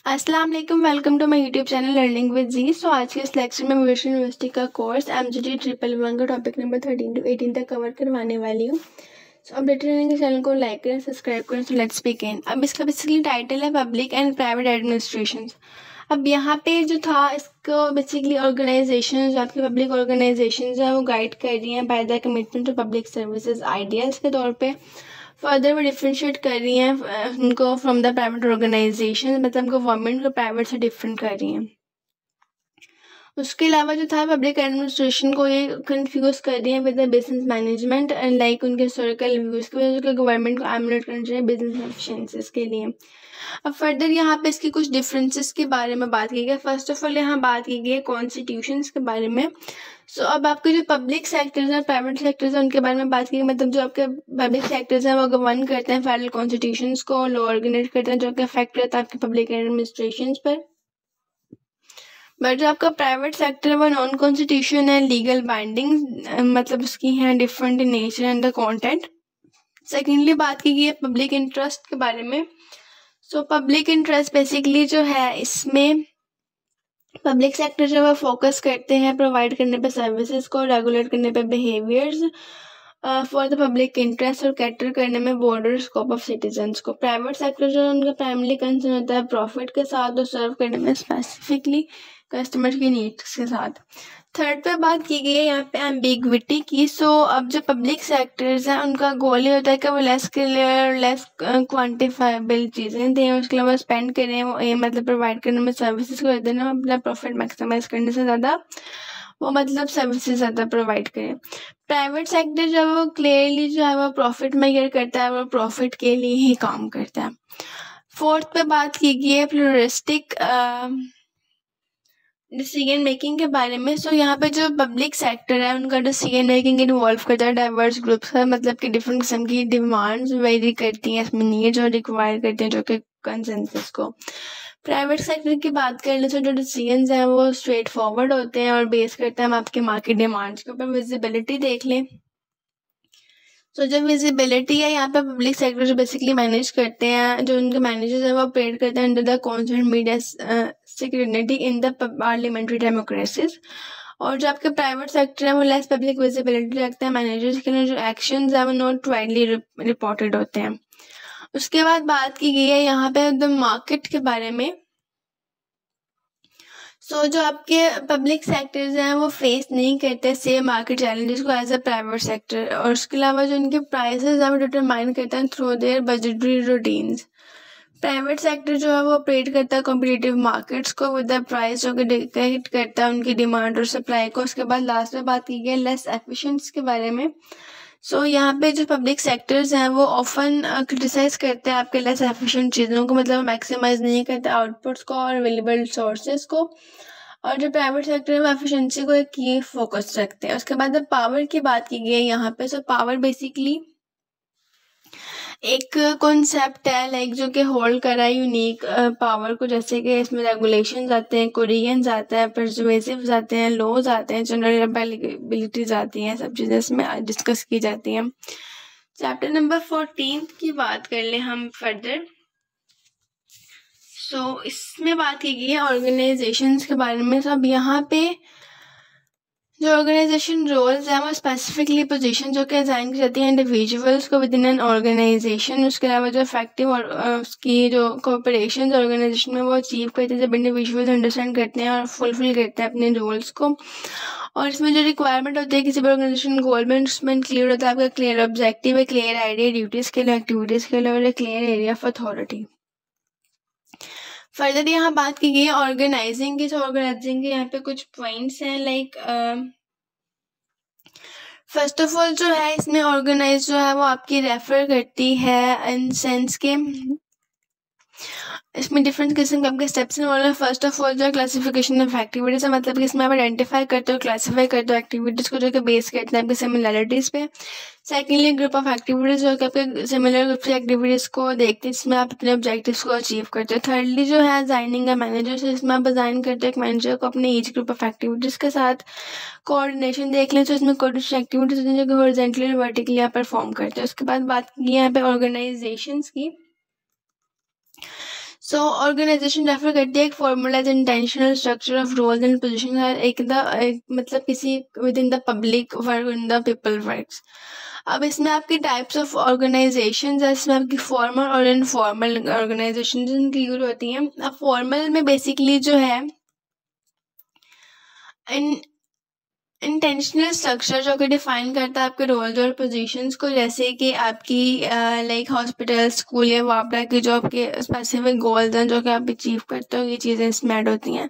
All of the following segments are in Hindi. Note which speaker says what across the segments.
Speaker 1: अस्सलाम वालेकुम, welcome to my YouTube channel learning with G. So आज के इस लेक्चर में विजन यूनिवर्सिटी का कोर्स MGT 111 का टॉपिक नंबर 13 to 18 तक कवर करवाने वाली हूँ। सो अब लेटर रनिंग के चैनल को लाइक करें, सब्सक्राइब करें। So let's begin. अब इसका बेसिकली टाइटल है पब्लिक एंड प्राइवेट एडमिनिस्ट्रेशन। अब यहाँ पे जो था इसको बेसिकली ऑर्गेनाइजेशन, जो आपकी पब्लिक ऑर्गेनाइजेशन है वो गाइड कर रही हैं by the commitment to public services ideas के तौर पे। फर्दर वो डिफ्रेंशिएट कर रही हैं उनको फ्रॉम द प्राइवेट ऑर्गेनाइजेशन, मतलब गवर्नमेंट को प्राइवेट से डिफरेंट कर रही हैं। उसके अलावा जो था पब्लिक एडमिनिस्ट्रेशन को ये कंफ्यूज कर रही है with the business management and like उनके हिस्टोरिकल व्यूज़ की वजह से गवर्नमेंट को एमुलेट करना चाहिए बिजनेस एफिशिएंसीज के लिए। अब फर्दर यहाँ पे इसकी कुछ डिफरेंसेस के बारे में बात की गई। फर्स्ट ऑफ ऑल यहाँ बात की गई है कॉन्स्टिट्यूशंस के बारे में। सो अब आपके जो पब्लिक सेक्टर्स हैं, प्राइवेट सेक्टर्स हैं, उनके बारे में बात की, मतलब जो आपके पब्लिक सेक्टर्स हैं वो गवर्न करते हैं फेडरल कॉन्स्टिट्यूशंस को, लॉ ऑर्गेनाइज करते हैं जो कि अफेक्ट करता है आपके पब्लिक एडमिनिस्ट्रेशन पर। बट जो आपका प्राइवेट सेक्टर है वो नॉन कॉन्स्टिट्यूशन है, लीगल बाइंडिंग, मतलब उसकी हैं different in nature and the content. Secondly बात की गई है पब्लिक इंटरेस्ट के बारे में। सो पब्लिक इंटरेस्ट बेसिकली जो है इसमें पब्लिक सेक्टर जो है फोकस करते हैं प्रोवाइड करने पे सर्विसेज को, रेगुलेट करने पे behaviours for the public interest और कैटर करने में बॉर्डर स्कोप ऑफ सिटीजन्स को। प्राइवेट सेक्टर जो है उनका प्राइमरी कंसर्न होता है प्रॉफिट के साथ और सर्व करने में स्पेसिफिकली कस्टमर की नीड्स के साथ। थर्ड पे बात की गई है यहाँ पे एम्बिग्विटी की। सो अब जो पब्लिक सेक्टर्स हैं उनका गोल ये होता है कि वो लेस क्लियर, लेस क्वान्टिफाइबल चीज़ें दें, उसके अलावा स्पेंड करें, वो मतलब प्रोवाइड करने में सर्विसेज को देना, अपना प्रॉफिट मैक्सिमाइज करने से ज़्यादा वो मतलब सर्विसेज ज़्यादा प्रोवाइड करें। प्राइवेट सेक्टर जो है वो क्लियरली जो है वो प्रॉफिट मेजर करता है, वो प्रॉफिट के लिए ही काम करता है। फोर्थ पे बात की गई है प्लूरलिस्टिक डिसीजन मेकिंग के बारे में। सो यहाँ पे जो पब्लिक सेक्टर है उनका डिसीजन मेकिंग इन्वॉल्व करता है डाइवर्स ग्रुप्स का, मतलब कि डिफरेंट किस्म की डिमांड्स वेरी करती हैं, इसमें नीड्स और रिक्वायर करते हैं जो कि कंसेंसस को। प्राइवेट सेक्टर की बात कर ले तो जो डिसीजंस हैं वो स्ट्रेट फॉरवर्ड होते हैं और बेस करते हैं हम आपके मार्केट डिमांड्स के ऊपर। विजिबिलिटी देख लें। सो जो विजिबिलिटी है यहाँ पे पब्लिक सेक्टर जो बेसिकली मैनेज करते हैं, जो उनके मैनेजर्स हैं वो ऑपरेट करते हैं under the concern media security in the parliamentary democracies. और जो आपके प्राइवेट सेक्टर है वो लेस पब्लिक विजिबिलिटी रखते हैं, मैनेजर्स के लिए जो एक्शंस हैं वो नॉट वाइडली रिपोर्टेड होते हैं। उसके बाद बात की गई है यहाँ पे द मार्केट के बारे में। सो जो आपके पब्लिक सेक्टर्स हैं वो फेस नहीं करते सेम मार्केट चैलेंजेस को एज अ प्राइवेट सेक्टर, और उसके अलावा जो इनके प्राइसेस हैं वो डिटरमाइन करते हैं through their budgetary routines. Private sector जो है वो ऑपरेट करता है कॉम्पिटिटिव मार्केट्स को विद द प्राइस जो कि डिक्टेट करता है उनकी डिमांड और सप्लाई को। उसके बाद लास्ट में बात की गई लेस एफिशिएंट्स के बारे में। सो यहाँ पे जो पब्लिक सेक्टर्स हैं वो ऑफन क्रिटिसाइज करते हैं आपके लेस एफिशिएंट चीज़ों को, मतलब मैक्सिमाइज नहीं करते आउटपुट्स को और अवेलेबल सोर्सेज को। और जो प्राइवेट सेक्टर है वो एफिशिएंसी को एक की फोकस रखते हैं। उसके बाद पावर की बात की गई है यहाँ पे। सो पावर बेसिकली एक कॉन्सेप्ट है लाइक जो कि होल्ड करा है यूनिक पावर को, जैसे कि इसमें रेगुलेशन आते हैं, कोरियंस आता है, परसुएसिव आते हैं, लॉज आते हैं, जनरल एबिलिटीज आती हैं, सब चीज़ें इसमें डिस्कस की जाती हैं। चैप्टर नंबर 14 की बात कर लें हम फर्दर। सो इसमें बात की गई है ऑर्गेनाइजेशंस के बारे में। सब यहाँ पे जो ऑर्गेनाइजेशन रोल्स हैं वो स्पेसिफिकली पोजीशन जो कि असाइन की जाती हैं इंडिविजुअल्स को विद इन एन ऑर्गेनाइजेशन। उसके अलावा जो इफेक्टिव और उसकी जो कोऑपरेशन ऑर्गेनाइजेशन में वो अचीव करते हैं जब इंडिविजुअल्स अंडरस्टैंड करते हैं और फुलफिल करते हैं अपने रोल्स को। और इसमें जो रिक्वायरमेंट होती है किसी भी ऑर्गेनाइजेशन गोल में उसमें इंक्लूड होता है आपका क्लियर ऑब्जेक्टिव है, क्लियर आइडिया ड्यूटीज़ के लिए, एक्टिविटीज़ के लिए, और एक clear area of authority. Further यहाँ बात की गई है ऑर्गेनाइजिंग की। तो ऑर्गेनाइजिंग के यहाँ पे कुछ पॉइंट्स हैं लाइक फर्स्ट ऑफ ऑल जो है इसमें ऑर्गेनाइज जो है वो आपकी रेफर करती है इन सेंस के इसमें डिफरेंट किस्म के आपके स्टेप्स हैं। फर्स्ट ऑफ ऑल जो है क्लासिफिकेशन ऑफ एक्टिविटीज है, मतलब कि इसमें आप आइडेंटिफाई करते हो, क्लासीफाई करते हो एक्टिविटीज को जो कि बेस करते हैं आपके सिमिलरिटीज पे। सेकेंडली ग्रुप ऑफ एक्टिविटीज जो कि आपके सिमिलर ग्रुप की एक्टिविटीज को देखते हैं जिसमें आप अपने ऑब्जेक्टिव्स को अचीव करते हो। थर्डली जो है असाइनिंग अ मैनेजर, से इसमें आप असाइन करते हो एक मैनेजर को अपने ईच ग्रुप ऑफ एक्टिविटीज के साथ। कोऑर्डिनेशन देख लें तो इसमें कुछ एक्टिविटीज होती हैं जो कि हॉरिजॉन्टली और वर्टिकली आप परफॉर्म करते हो। उसके बाद बात की यहाँ पे ऑर्गेनाइजेशंस की। सो ऑर्गेनाइजेशन रेफर करती है एक formalize intentional structure of roles and position मतलब किसी within the public work in the people works. अब इसमें आपकी टाइप्स ऑफ ऑर्गेनाइजेशन है, इसमें आपकी फॉर्मल और इनफॉर्मल ऑर्गेनाइजेशन इंक्लूड होती हैं। अब फॉर्मल में बेसिकली जो है इंटेंशनल स्ट्रक्चर जो कि डिफाइन करता है आपके रोल्स और पोजीशंस को, जैसे कि आपकी लाइक हॉस्पिटल, स्कूल या वापडा की जो आपके स्पेसिफिक गोल्स हैं जो कि आप अचीव करते हो, ये चीज़ें इसमें ऐड होती हैं।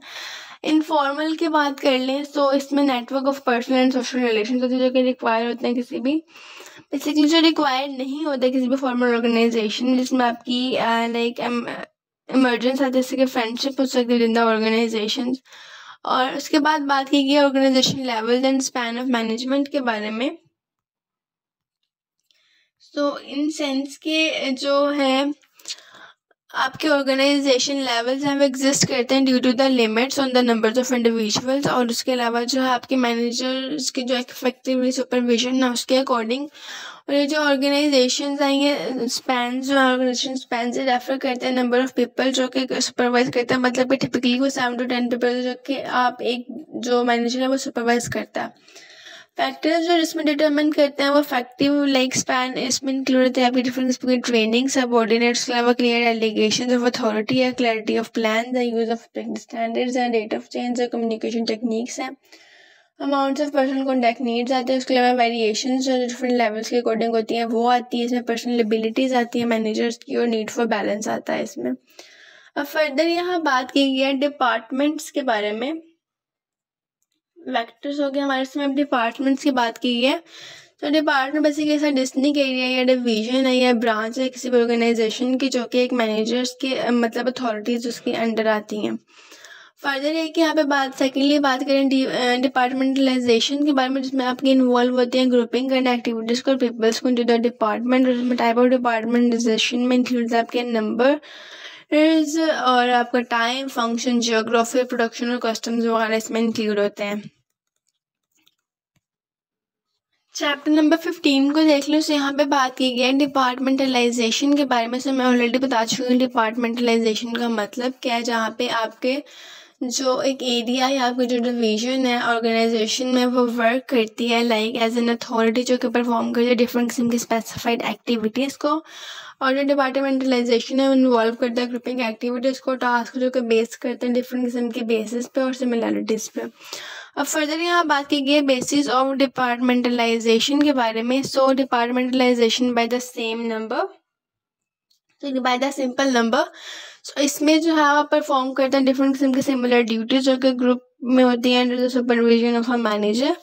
Speaker 1: इनफॉर्मल की बात कर लें तो इसमें network of personal and social relation होते हैं जो कि रिक्वायर होते हैं किसी भी, बेसिकली जो रिक्वायर नहीं होता किसी भी फॉर्मल ऑर्गेनाइजेशन, जिसमें आपकी लाइक इमरजेंस आते जैसे कि फ्रेंडशिप हो सकती है विद इन द ऑर्गेनाइजेशन। और उसके बाद बात की गई organisation level and span of management के बारे में। सो इन सेंस के जो है आपके ऑर्गेनाइजेशन लेवल्स हैं वो एग्जिस्ट करते हैं due to the limits on the numbers of individuals, और उसके अलावा जो है आपके मैनेजर्स की जो इफेक्टिवली सुपरविजन है उसके अकॉर्डिंग। और ये जो ऑर्गेनाइजेशन हैं ये स्पैन जो ऑर्गेनाइजेशन स्पैन से रेफर करते हैं नंबर ऑफ पीपल जो कि सुपरवाइज करते हैं, मतलब कि टिपिकली वो 7 to 10 पीपल जो कि आप एक जो मैनेजर है वो सुपरवाइज करता है। फैक्टर्स जो इसमें डिटरमिन करते हैं वो इफेक्टिव लाइक स्पैन इसमें इंक्लूड होते हैं आपकी डिफरेंस बिटवीन ट्रेनिंग, सबऑर्डिनेट्स के अलावा क्लियर डेलीगेशन ऑफ अथॉरिटी है, clarity of plan, the use of standards and rate of change, communication techniques हैं, amounts of personal contact needs आते हैं, उसके अलावा वेरिएशंस जो डिफरेंट लेवल्स के अकॉर्डिंग होती हैं वो आती है, इसमें पर्सनल एबिलिटीज़ आती है मैनेजर्स की, और नीड फॉर बैलेंस आता है इसमें। अब फर्दर यहाँ बात की गई है डिपार्टमेंट्स के बारे में। वेक्टर्स हो गया हमारे, इसमें डिपार्टमेंट्स की बात की है। तो डिपार्टमेंट बेसिकली ऐसा डिस्ट्रिक्ट एरिया या डिवीजन है या ब्रांच है किसी भी ऑर्गेनाइजेशन की जो कि एक मैनेजर्स के मतलब अथॉरिटीज उसके अंडर आती हैं। फर्दर है कि यहाँ पे सेकेंडली बात करें डिपार्टमेंटलाइजेशन के बारे में, जिसमें आपकी इन्वॉल्व होती हैं ग्रुपिंग करना एक्टिविटीज़ को, पीपल्स को इनटू द डिपार्टमेंट। और उसमें टाइप ऑफ डिपार्टमेंटाइजेशन में इंक्लूड आपके नंबर और आपका टाइम, फंक्शन, जियोग्राफी, प्रोडक्शन और कस्टम्स वगैरह इसमें इंक्लूड होते हैं। चैप्टर नंबर 15 को देख लो। यहाँ पे बात की गई है डिपार्टमेंटलाइजेशन के बारे में। मैं ऑलरेडी बता चुकी हूँ डिपार्टमेंटलाइजेशन का मतलब क्या है, जहाँ पे आपके जो एक एरिया या आपकी जो डिवीजन है ऑर्गेनाइजेशन में वो वर्क करती है लाइक एज एन अथॉरिटी जो कि परफॉर्म करती है डिफरेंट किस्म की स्पेसिफाइड एक्टिविटीज़ को। और जो डिपार्टमेंटलाइजेशन है इन्वॉल्व करता है ग्रुपिंग एक्टिविटीज़ को, टास्क जो कि बेस करते हैं डिफरेंट किस्म के बेसिस पे और सिमिलरिटीज़ पे। अब फर्दर यहाँ बात की गई है बेसिस ऑफ डिपार्टमेंटलाइजेशन के बारे में। So departmentalization by the same number, तो by the simple number. So इसमें जो है आप परफॉर्म करते हैं डिफरेंट किस्म के सिमिलर ड्यूटीज जो कि ग्रुप में होती हैं under the supervision of a manager.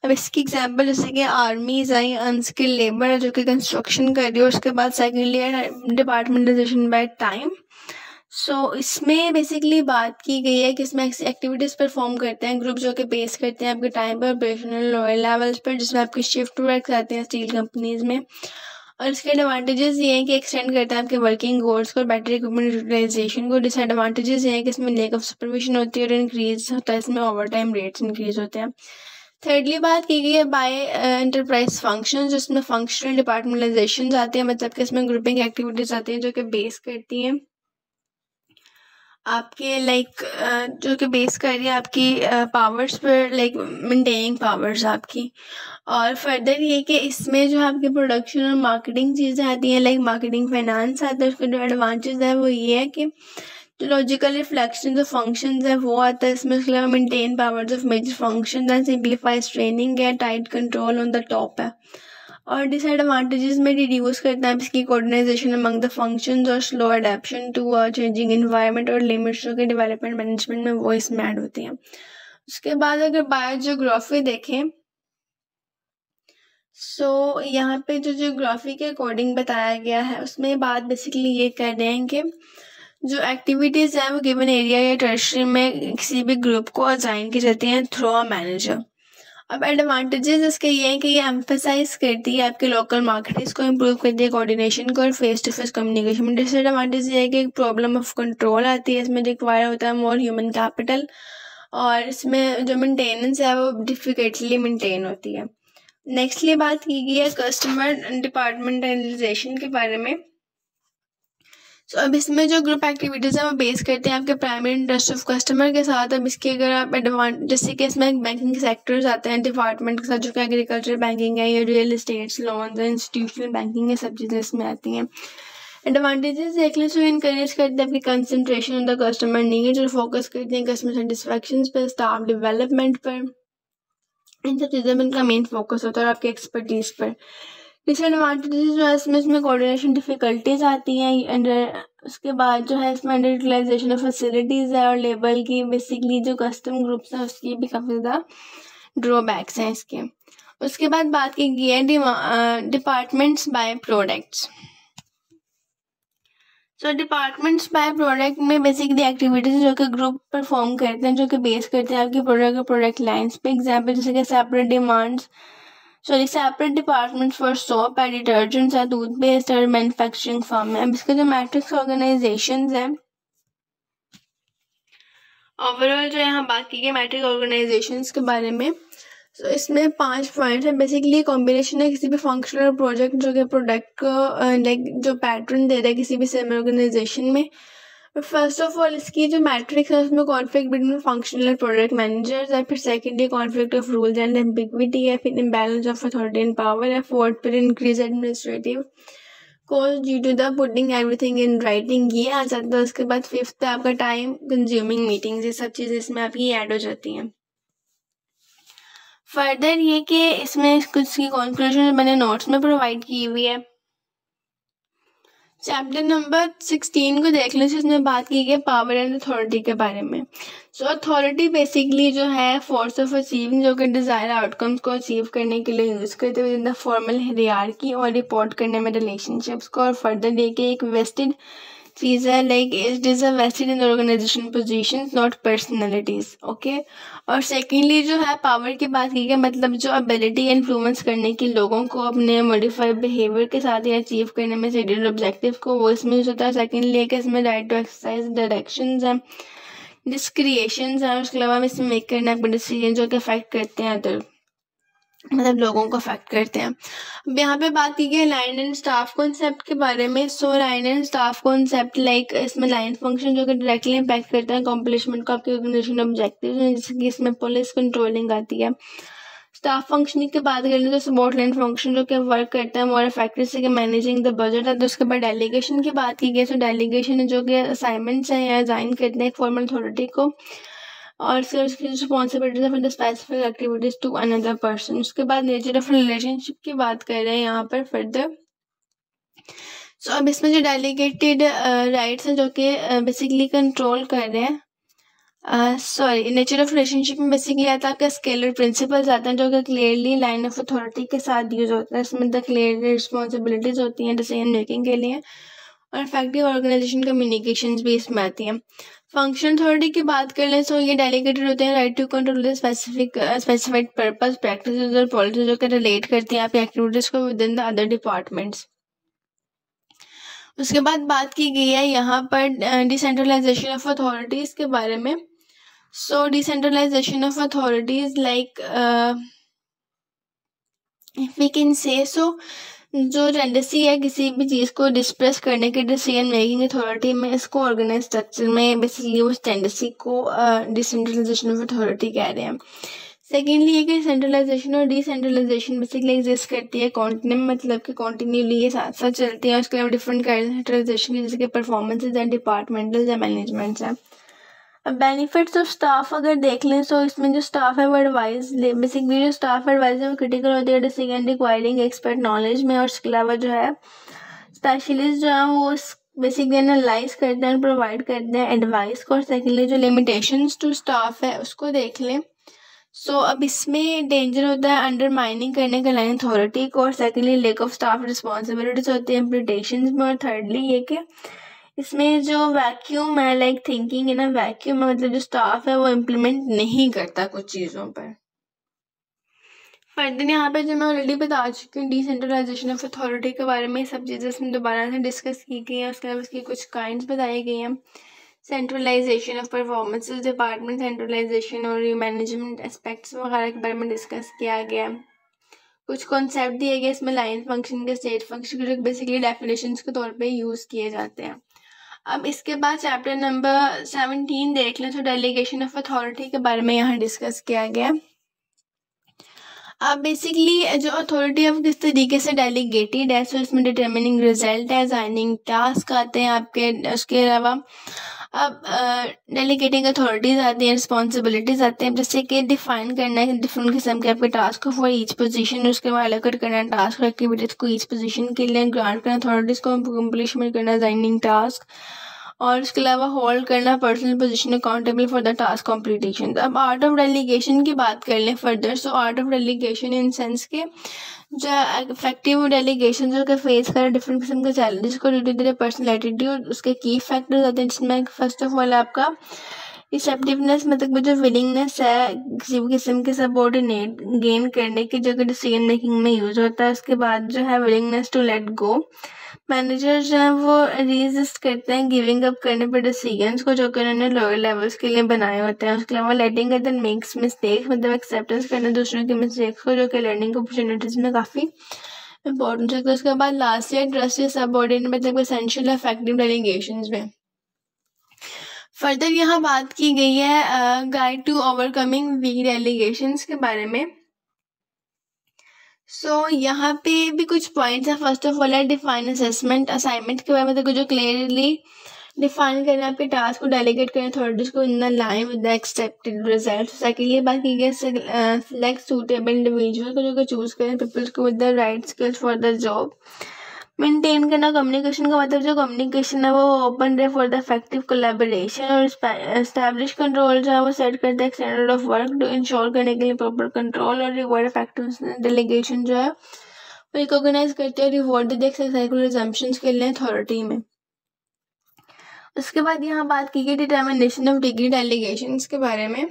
Speaker 1: अब इसकी एग्जांपल जैसे कि आर्मीज आई अनस्किल्ड लेबर है जो कि कंस्ट्रक्शन कर रही है। उसके बाद सेकेंडली है डिपार्टमेंटाइजेशन बाय टाइम। सो इसमें बेसिकली बात की गई है कि इसमें एक्टिविटीज़ परफॉर्म करते हैं ग्रुप जो कि बेस करते हैं आपके टाइम पर, ऑपरेशनल लेवल्स पर, जिसमें आपके शिफ्ट वर्क आते हैं स्टील कंपनीज में। और इसके एडवांटेजेस ये हैं कि एक्सटेंड करता है आपके वर्किंग गोल्स को, बैटरी इक्विपमेंट यूटिलाइजेशन को। डिसएडवांटेजेस ये हैं कि इसमें लैक ऑफ सुपरविजन होती है और इंक्रीज होता है इसमें ओवर टाइम रेट्स इंक्रीज होते हैं। थर्डली बात की गई है बाय एंटरप्राइज फंक्शन, जिसमें फंक्शनल डिपार्टमेंटलाइजेशन आते हैं, मतलब कि इसमें ग्रुपिंग एक्टिविटीज आती हैं जो कि बेस करती हैं आपके लाइक जो कि बेस कर रही है आपकी पावर्स पर, लाइक मेंटेनिंग पावर्स आपकी। और फर्दर ये कि इसमें जो आपकी प्रोडक्शन और मार्केटिंग चीज़ें आती हैं लाइक मार्केटिंग फाइनेंस आता है। उसका जो एडवांटेज है वो ये है कि जो लॉजिकल रिफ्लेक्शन ऑफ फंक्शंस है वो आता है इसमें। उसके अलावा maintain powers of major function and simplifies training है, tight control on the top है। और डिसएडवांटेजेस में रिड्यूस करता है इसकी कोऑर्डिनेशन अमंग द फंक्शंस और slow adaption to a changing environment और लिमिट्स जो कि डेवलपमेंट मैनेजमेंट में वो इसमें ऐड होती हैं। उसके बाद अगर बायोजियोग्राफी देखें सो यहाँ पे जो जियोग्राफी के अकॉर्डिंग बताया गया है उसमें बात बेसिकली ये कर रहे हैं कि जो एक्टिविटीज़ हैं वो गिवन एरिया या टेरिटरी में किसी भी ग्रुप को असाइन की जाती हैं थ्रू अ मैनेजर। अब एडवांटेजेस इसके ये हैं कि ये एम्फेसाइज करती है आपके लोकल मार्केट्स को, इम्प्रूव करती है कोऑर्डिनेशन को और फेस टू फेस कम्युनिकेशन में। डिसएडवांटेज ये है कि प्रॉब्लम ऑफ कंट्रोल आती है, इसमें रिक्वायर होता है मोर ह्यूमन कैपिटल और इसमें जो मेंटेनेंस है वो डिफिकल्टली मेंटेन होती है। नेक्स्टली बात की गई है कस्टमर डिपार्टमेंटलाइजेशन के बारे में। सो अब इसमें जो ग्रुप एक्टिविटीज़ है वो बेस करते हैं आपके प्राइमरी इंटरेस्ट ऑफ कस्टमर के साथ। अब इसके अगर आप जैसे कि इसमें बैंकिंग सेक्टर्स आते हैं डिपार्टमेंट के साथ, जो कि एग्रीकल्चर बैंकिंग है या real estates, loans, institutional banking, ये सब चीज़ें इसमें आती हैं। एडवांटेजेस देख लें, सो इनकरेज करते हैं आपकी concentration on the customer needs और फोकस करते हैं कस्टमर सेटिस्फेक्शन पर, स्टाफ डेवलपमेंट पर, इन सब चीज़ों में इनका मेन फोकस होता है और आपकी एक्सपर्टीज़ पर। डिसएडवांटेजेस जो है इसमें कोऑर्डिनेशन डिफ़िकल्टीज आती हैं, एंड उसके बाद जो है इसमें अंडर यूटिलाइजेशन ऑफ फैसिलिटीज़ है और लेबर की बेसिकली जो कस्टम ग्रुप्स हैं उसकी भी काफ़ी ज़्यादा ड्रॉबैक्स हैं इसके। उसके बाद बात की गई है departments by products. So departments by product में बेसिकली एक्टिविटीज जो कि ग्रुप परफॉर्म करते हैं, जो कि बेस करते हैं आपकी प्रोडक्ट और प्रोडक्ट लाइंस पे। एग्जांपल जैसे कि सेपरेट डिपार्टमेंट फॉर सोप है, डिटर्जेंट्स है, टूथपेस्ट और मैन्युफैक्चरिंग फर्म है। अब इसके जो मैट्रिक्स ऑर्गेनाइजेशंस हैं, ओवरऑल जो यहाँ बात की गई मैट्रिक ऑर्गेनाइजेशंस के बारे में, तो इसमें 5 पॉइंट्स हैं। बेसिकली कॉम्बिनेशन है किसी भी फंक्शनल प्रोजेक्ट जो कि प्रोडक्ट को लाइक जो पैटर्न दे रहा है किसी भी सेम ऑर्गेनाइजेशन में। फर्स्ट ऑफ ऑल इसकी जो मैट्रिक्स है उसमें conflict between functional product managers है, फिर secondly conflict of rules and ambiguity है, फिर imbalance of authority and power है, फोर्थ पर increase administrative cost due to the putting everything in writing, ये आ जाता है। उसके बाद फिफ्थ है आपका टाइम कंज्यूमिंग मीटिंग्स, ये सब चीज़ें इसमें आपकी ऐड हो जाती हैं। फर्दर ये कि इसमें कुछ की कंक्लूजन मैंने नोट्स में प्रोवाइड की हुई है। चैप्टर नंबर 16 को देख लें, इसमें बात की गई पावर एंड अथॉरिटी के बारे में। सो अथॉरिटी बेसिकली जो है फोर्स ऑफ अचीविंग, जो कि डिजायर आउटकम्स को अचीव करने के लिए यूज करते हुए इन द फॉर्मल हायरार्की और रिपोर्ट करने में रिलेशनशिप्स को। और फर्दर ये कि एक वेस्टेड चीज़ है, like it is a wasted in organisation positions not personalities, okay. और सेकेंडली जो है पावर की बात की गई, मतलब जो एबिलिटी इन्फ्लुएंस करने की लोगों को अपने मॉडिफाइड बिहेवियर के साथ या अचीव करने में स्टेटेड ऑब्जेक्टिव को, वो इसमें यूज होता है। सेकेंडली कि इसमें राइट टू एक्सरसाइज डायरेक्शंस हैं, डिस्क्रिएशंस हैं, उसके अलावा इसमें मेक करना डिसीजन जो कि अफेक्ट करते हैं अदर मतलब लोगों को अफेक्ट करते हैं। अब यहाँ पे बात की गई लाइन एंड स्टाफ कॉन्सेप्ट के बारे में। So line and staff concept like इसमें लाइन फंक्शन जो कि डायरेक्टली इम्पैक्ट करता है अकॉम्प्लिशमेंट को आपके ऑर्गेनाइजेशन ऑब्जेक्टिव, जैसे कि इसमें पुलिस कंट्रोलिंग आती है। स्टाफ फंक्शनिंग की बात करें तो सपोर्ट लाइन फंक्शन जो कि वर्क करता है मोर इफेक्टिव से कि मैनेजिंग द बजट है। तो उसके बाद डेलीगेशन की बात की गई, तो डेलीगेशन है जो कि असाइनमेंट्स हैं या असाइन करते हैं एक फॉर्मल अथॉरिटी को, और फिर उसकी responsibilities for the specific activities to another person. उसके बाद नेचर ऑफ रिलेशनशिप की बात कर रहे हैं यहाँ पर फर्दर। सो अब इसमें जो डेलीगेटेड राइट्स हैं जो कि बेसिकली कंट्रोल कर रहे हैं, नेचर ऑफ रिलेशनशिप में बेसिकली आता है आपका स्केलर प्रिंसिपल्स आते हैं जो कि क्लियरली लाइन ऑफ अथॉरिटी के साथ यूज होता है। इसमें द क्लियर रिस्पॉन्सिबिलिटीज होती हैं डिसीजन मेकिंग के लिए, और इफेक्टिव ऑर्गेनाइजेशन कम्युनिकेशंस भी इसमें आती हैं। फंक्शन अथॉरिटी की बात कर लें, सो ये डेलीगेटेड होते हैं right to control the specified purpose, practices और पॉलिसीज जो कि रिलेट करती हैं आपकी एक्टिविटीज को within the other departments. उसके बाद बात की गई है यहाँ पर डिसेंट्रलाइजेशन ऑफ अथॉरिटीज के बारे में। So decentralization of authorities like if we can say, so जो टेंडेंसी है किसी भी चीज़ को डिस्प्रेस करने की डिसीजन मेकिंग अथॉरिटी में, इसको ऑर्गेनाइज स्ट्रक्चर में बेसिकली उस टेंडेंसी को डिसेंट्रलाइजेशन ऑफ अथॉरिटी कह रहे हैं। सेकेंडली ये कि सेंट्रलाइजेशन और डिसेंट्रलाइजेशन बेसिकली एग्जिस्ट करती है कॉन्टिन्यूम, मतलब कि कॉन्टिन्यूली ये साथ साथ चलती है। उसके अलावा डिफरेंट काइंड सेंट्रलाइजेशन जैसे कि परफॉर्मेंसेज हैं, डिपार्टमेंटल या मैनेजमेंट्स हैं। अब बेनिफिट्स ऑफ स्टाफ अगर देख लें, सो इसमें जो स्टाफ है वो एडवाइस बेसिकली जो स्टाफ एडवाइस है वो क्रिटिकल होती है डिसीजन रिक्वायरिंग एक्सपर्ट नॉलेज में, और उसके अलावा जो है स्पेशलिस्ट जो है वो बेसिकली एनालाइज करते हैं, प्रोवाइड करते हैं एडवाइस को। और सेकेंडली जो लिमिटेशंस टू स्टाफ है उसको देख लें, सो अब इसमें डेंजर होता है अंडरमाइनिंग करने का लाइन अथॉरिटी को, और secondly lake of staff responsibilities होती है इम्प्लीटेशंस में, और थर्डली ये कि इसमें जो वैक्यूम है लाइक थिंकिंग है ना, वैक्यूम है मतलब जो स्टाफ है वो इम्प्लीमेंट नहीं करता कुछ चीज़ों पर। फर्दर यहाँ पे जो मैं ऑलरेडी बता चुकी हूँ डिसेंट्रलाइजेशन ऑफ अथॉरिटी के बारे में, सब चीज़ें इसमें दोबारा से डिस्कस की गई हैं। उसके अलावा इसकी कुछ काइंड्स बताई गई हैं, centralisation of performances department, centralisation और मैनेजमेंट एस्पेक्ट्स वगैरह के बारे में डिस्कस किया गया। कुछ कॉन्सेप्ट दिए गए इसमें लाइन फंक्शन के, स्टेट फंक्शन के, बेसिकली डेफिनेशंस के तौर पे यूज़ किए जाते हैं। अब इसके बाद चैप्टर नंबर 17 देख लें, तो डेलीगेशन ऑफ अथॉरिटी के बारे में यहाँ डिस्कस किया गया। अब बेसिकली जो अथॉरिटी ऑफ किस तरीके से डेलीगेटेड है, सो इसमें डिटर्मिनिंग रिजल्ट है, असाइनिंग टास्क आते हैं आपके, उसके अलावा अब डेलीगेटिंग अथॉरिटीज आती हैं, रिस्पॉन्सिबिलिटीज आते हैं, जैसे कि डिफाइन करना है डिफरेंट किस्म के आपके टास्क फॉर ईच पोजीशन, उसके बाद एलोकेट करना टास्क एक्टिविटीज को ईच पोजीशन के लिए, ग्रांट करना अथॉरिटीज को, कंप्लीशन करना असाइनिंग टास्क, और उसके अलावा होल्ड करना personal position accountable for the task completion. अब आर्ट ऑफ डेलीगेशन की बात कर लें further, so art of delegation in sense के जो इफेक्टिव डेलीगेशन जो फेस कर डिफरेंट किस्म के चैलेंजेस को due to their personal attitude, उसके की फैक्टर्स आते हैं, जिसमें फर्स्ट ऑफ ऑल आपका रिसेप्टिवनेस, मतलब जो विलिंगनेस है किसी भी किस्म के सबऑर्डिनेट गेन करने की जो कि डिसीजन मेकिंग में यूज होता है। उसके बाद जो है willingness to let go, manager जो है वो रेजिस्ट करते हैं गिविंग अप करने पर डिसीजंस को जो कि उन्होंने लोअर लेवल्स के लिए बनाए होते हैं। उसके अलावा लेटिंग अदर मेक्स मिस्टेक्स, मतलब एक्सेप्टेंस करना दूसरों की मिस्टेक्स को, जो कि लर्निंग अपॉर्चुनिटीज में काफ़ी इंपॉर्टेंट है। उसके बाद लास्ट ईयर ट्रस्ट सबऑर्डिनेट, मतलब एसेंशियल इफेक्टिव डेलीगेशंस में। फर्दर यहाँ बात की गई है guide to overcoming weak delegations के बारे में। यहाँ पे भी कुछ पॉइंट्स है। फर्स्ट ऑफ ऑल है डिफाइन असेसमेंट, असाइनमेंट के बारे में जो क्लियरली डिफाइन करना है आपके टास्क को, डेलीगेट करें अथॉरिटीज को in the line with the expected result. Secondly बात की गई सिलेक्ट सूटेबल इंडिविजुअल को, जो कि चूज करें पीपल्स को with the right skills for the job. Maintain करना कम्युनिकेशन का, मतलब जो कम्युनिकेशन है वो ओपन रहे फॉर द इफेक्टिव कोलैबोरेशन, और एस्टैब्लिश कंट्रोल जो है वो सेट करते हैं standard of work to ensure करने के लिए प्रॉपर कंट्रोल, और रिवॉर्ड इफेक्टिव डेलीगेशन जो है वो रिकॉग्नाइज करते हैं रिवॉर्ड देख साइकिल रिजम्पशंस के लिए अथॉरिटी में। उसके बाद यहाँ बात की गई डिटर्मिनेशन ऑफ डिग्री डेलीगेशंस के बारे में।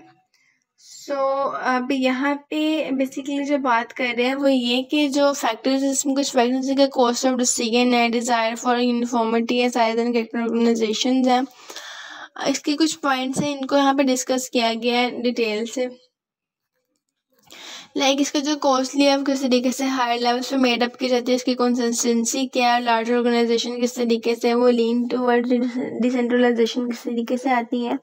Speaker 1: अब यहाँ पे बेसिकली जो बात कर रहे हैं वो ये कि जो फैक्टर्स, इसमें कुछ फैक्टर्स है, कॉस्ट ऑफ डिसीजन है, डिज़ायर फॉर यूनिफॉर्मिटी है, साइज एंड कैरेक्टर ऑर्गेनाइजेशंस है। इसके कुछ पॉइंट्स हैं, इनको यहाँ पे डिस्कस किया गया है डिटेल से। इसका जो कॉस्टली है वो किस तरीके से हायर लेवल्स पे मेड अप की जाती है, इसकी कंसिस्टेंसी क्या है, लार्जर ऑर्गेनाइजेशन किस तरीके से वो लीन टूवर्ड्स डिसेंट्रलाइजेशन किस तरीके से आती है,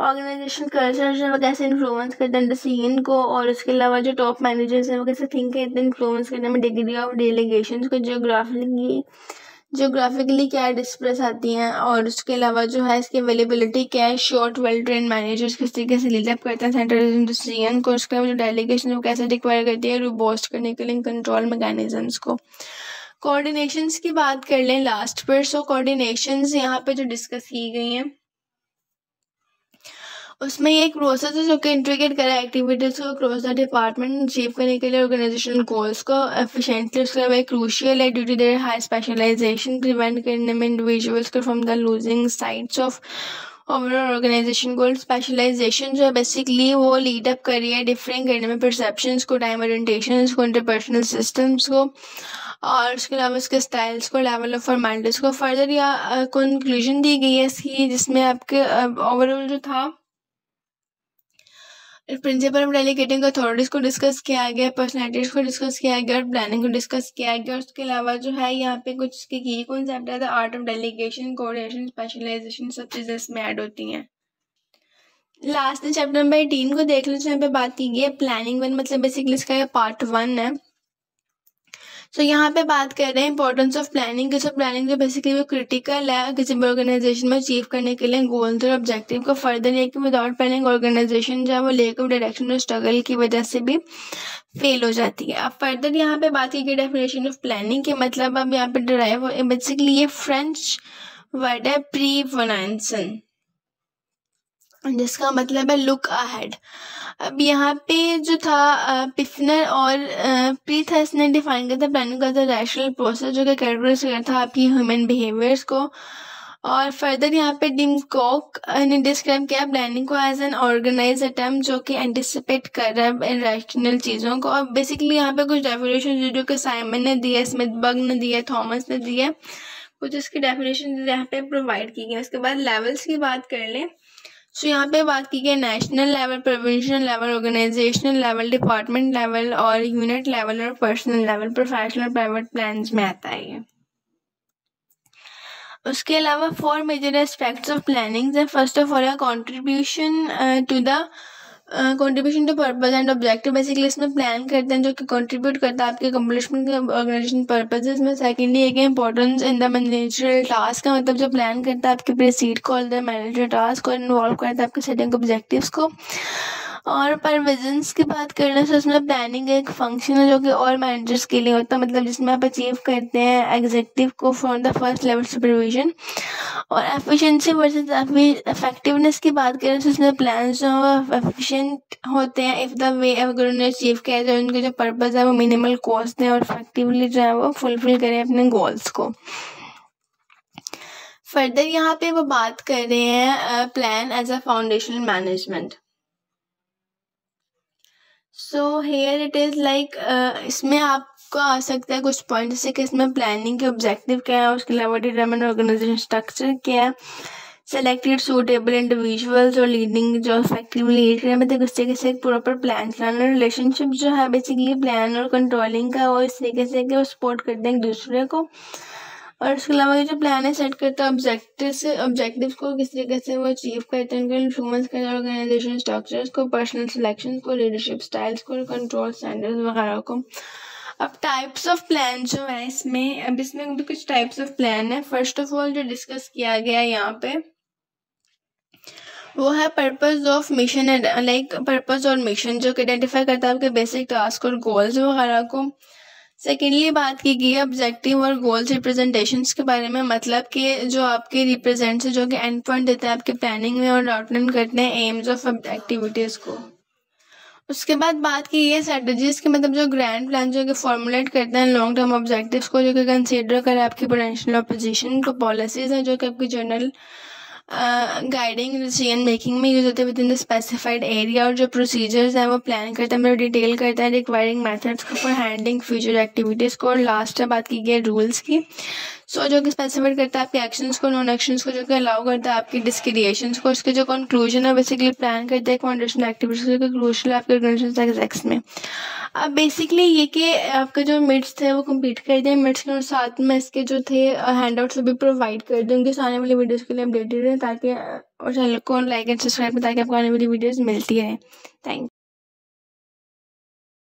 Speaker 1: ऑर्गेनाइजेशन कल्चर जो वो कैसे इन्फ्लुएंस करते हैं डिसीजन को, और उसके अलावा जो टॉप मैनेजर्स हैं वो कैसे थिंक करते हैं इन्फ्लुएंस करने में, डिग्री ऑफ डेलीगेशन को, जियोग्राफिकली क्या डिस्प्रेस आती हैं, और उसके अलावा जो है इसकी अवेलेबिलिटी क्या है, शॉर्ट वेल ट्रेन मैनेजर्स किस तरीके से लीड अप करते हैं सेंट्रल डिसीजन को, उसके अलावा जो डेलीगेशन वो कैसे रिक्वायर करती है रोबस्ट करने के लिए कंट्रोल मैकेनिज्म्स को। कोऑर्डिनेशंस की बात कर लें लास्ट पर। कोऑर्डिनेशंस यहाँ पे जो डिस्कस की गई हैं उसमें ये एक प्रोसेस है जो कि इंटीग्रेट करा एक्टिविटीज को क्रॉस द डिपार्टमेंट अचीव करने के लिए ऑर्गेनाइजेशनल गोल्स को एफिशिएंटली, उसके अलावा क्रूशियल है due to their high specialisation, prevent करने में इंडिविजुअल्स को from the losing sights of overall organisation goal. Specialisation जो है बेसिकली वो लीड अप कर रही है डिफरेंट करने में परसेप्शंस को, टाइम ओरिएंटेशंस को, इंटरपर्सनल सिस्टम्स को, और उसके अलावा उसके स्टाइल्स को, लेवल ऑफ फॉर्मेलिटीज को। फर्दर या कंक्लूजन दी गई है इसकी, जिसमें आपके ओवरऑल जो था प्रिंसिपल ऑफ डेलीगेटिंग अथॉरिटीज को डिस्कस किया गया, पर्सनैलिटीज को डिस्कस किया गया, और प्लानिंग को डिस्कस किया गया। और उसके अलावा जो है यहाँ पे कुछ इसके की कॉन्सेप्ट है, art of delegation, coordination, specialisation, सब चीज़ें इसमें ऐड होती हैं। लास्ट में चैप्टर नंबर 18 को देख लो, जहाँ पे बात की गई है प्लानिंग 1, मतलब बेसिकली इसका पार्ट 1 है। यहाँ पे बात कर रहे हैं इंपॉर्टेंस ऑफ प्लानिंग। किसी प्लानिंग जो बेसिकली वो क्रिटिकल है किसी भी ऑर्गेनाइजेशन में अचीव करने के लिए गोल्स और ऑब्जेक्टिव का। फर्दर ये कि विदाउट प्लानिंग ऑर्गेनाइजेशन जो है वो लेक ऑफ डायरेक्शन और स्ट्रगल की वजह से भी फेल हो जाती है। अब फर्दर यहाँ पे बात की गई डेफिनेशन ऑफ प्लानिंग के, मतलब अब यहाँ पे डिराइव बेसिकली ये फ्रेंच वर्ड है प्रीवनांसन, जिसका मतलब है लुक अहेड। अब यहाँ पे जो था पिफनर और प्रीथस ने डिफाइन किया था प्लानिंग का रैशनल प्रोसेस जो कि कैरेक्टराइज करता था आपकी ह्यूमन बिहेवियर्स को। और फर्दर यहाँ पे टिम कॉक ने डिस्क्राइब किया प्लानिंग को एज एन ऑर्गेनाइज अटेम्प्ट जो कि एंटिसिपेट कर रहा है रैशनल चीज़ों को। और बेसिकली यहाँ पे कुछ डेफिनेशन जो कि साइमन ने दी है, स्मिथबर्ग ने दी है, थॉमस ने दी है, कुछ इसकी डेफिनेशन यहाँ पे प्रोवाइड की गई। उसके बाद लेवल्स की बात कर लें, यहाँ पे बात की गई national level, provincial level, organisational level, department level, और यूनिट लेवल, और personal level, professional private plans में आता है ये। उसके अलावा 4 मेजर एस्पेक्ट्स ऑफ प्लानिंग है। First of all contribution to purpose and objective. Basically इसमें प्लान करते हैं जो कि कंट्रीब्यूट करता है आपके अकम्पलिशमेंट के ऑर्गेनाइजेशन पर्पसेस में। सेकेंडली एक importance in the managerial task का मतलब जो प्लान करता है आपके प्रीसीड को द मैनेजरियल टास्क और इन्वॉल्व करता है आपके सेटिंग ऑब्जेक्टिव्स को। और परविजन्स की बात करने से उसमें प्लानिंग एक फंक्शन है जो कि और मैनेजर्स के लिए होता है, मतलब जिसमें आप अचीव करते हैं एग्जीक्यूटिव को from the first level supervision. और एफिशिएंसी वर्सेस इफेक्टिवनेस की बात करें तो उसमें प्लान जो एफिशिएंट होते हैं इफ़ द वे अगर उन्हें अचीव किया जाए, उनके जो पर्पस है वो मिनिमल कॉस्ट है और इफेक्टिवली जो है वो फुलफिल करें अपने गोल्स को। फर्दर यहाँ पे वो बात कर रहे हैं plan as a foundational management. So here it is like इसमें आपको आ सकता है कुछ पॉइंट जैसे कि इसमें प्लानिंग के ऑब्जेक्टिव क्या है, उसके अलावा डिटरमिन ऑर्गेनाइजेशन स्ट्रक्चर क्या है, सेलेक्टेड सूटेबल इंडिविजुअल्स और लीडिंग जो इफेक्टिवली लीड करें, मतलब इस तरीके से एक प्रॉपर प्लान चलाना। रिलेशनशिप जो है बेसिकली प्लान और कंट्रोलिंग का वो इस तरीके से कि वो सपोर्ट करते हैं एक दूसरे को। और उसके अलावा ये जो प्लान है सेट करता है ऑब्जेक्टिव्स को किस तरीके से वो अचीव करते हैं, उनके इन्फ्लुएंस करते हैं ऑर्गेनाइजेशन स्ट्रक्चर्स को, पर्सनल सिलेक्शन को, लीडरशिप स्टाइल्स को, कंट्रोल स्टैंडर्ड्स वगैरह को। अब टाइप्स ऑफ प्लान जो है इसमें भी कुछ टाइप्स ऑफ प्लान है। फर्स्ट ऑफ ऑल जो डिस्कस किया गया यहाँ पे वो है purpose of mission, like purpose और मिशन जो कि आइडेंटिफाई करता है आपके बेसिक टास्क और गोल्स वगैरह को। सेकेंडली बात की गई है ऑब्जेक्टिव और गोल्स रिप्रेजेंटेशंस के बारे में, मतलब कि जो आपके रिप्रेजेंट्स है जो कि एंड पॉइंट देता है आपके प्लानिंग में और आउटलाइन करते हैं एम्स ऑफ एक्टिविटीज़ को। उसके बाद बात की है स्ट्रेटजीज के, मतलब जो ग्रैंड प्लान जो कि फॉर्मुलेट करते हैं लॉन्ग टर्म ऑब्जेक्टिव्स को जो कि कंसीडर करें आपकी पोटेंशियल ऑपोजिशन को। पॉलिसीज हैं जो कि आपकी जनरल गाइडिंग डिसीजन मेकिंग में यूज होते हैं with in the specified area. और जो प्रोसीजर्स हैं वो प्लान करते हैं, मतलब डिटेल करता है रिक्वायरिंग मेथड्स को फॉर हैंडलिंग फ्यूचर एक्टिविटीज़ को। और लास्ट में बात की गई है रूल्स की, जो कि स्पेसिफाइड करता है आपके एक्शंस को, नॉन एक्शंस को, जो कि अलाउ करता है आपकी डिस्क्रिएशंस को। उसके जो कंक्लूजन है बेसिकली प्लान करते हैं फाउंडेशनल एक्टिविटीज जो कि क्रूशियल है आपके ऑर्गेनाइजेशन एक्स में। अब बेसिकली ये कि आपके जो मिड्स थे वो कंप्लीट कर दिए मिड्स के, और साथ में इसके जो थे हैंड आउट्स भी प्रोवाइड कर देंगे आने वाली वीडियोज़ के लिए अपडेटेड रहे, ताकि और चैनल को लाइक एंड सब्सक्राइब ताकि आपको आने वाली वीडियोज़ मिलती रहे। थैंक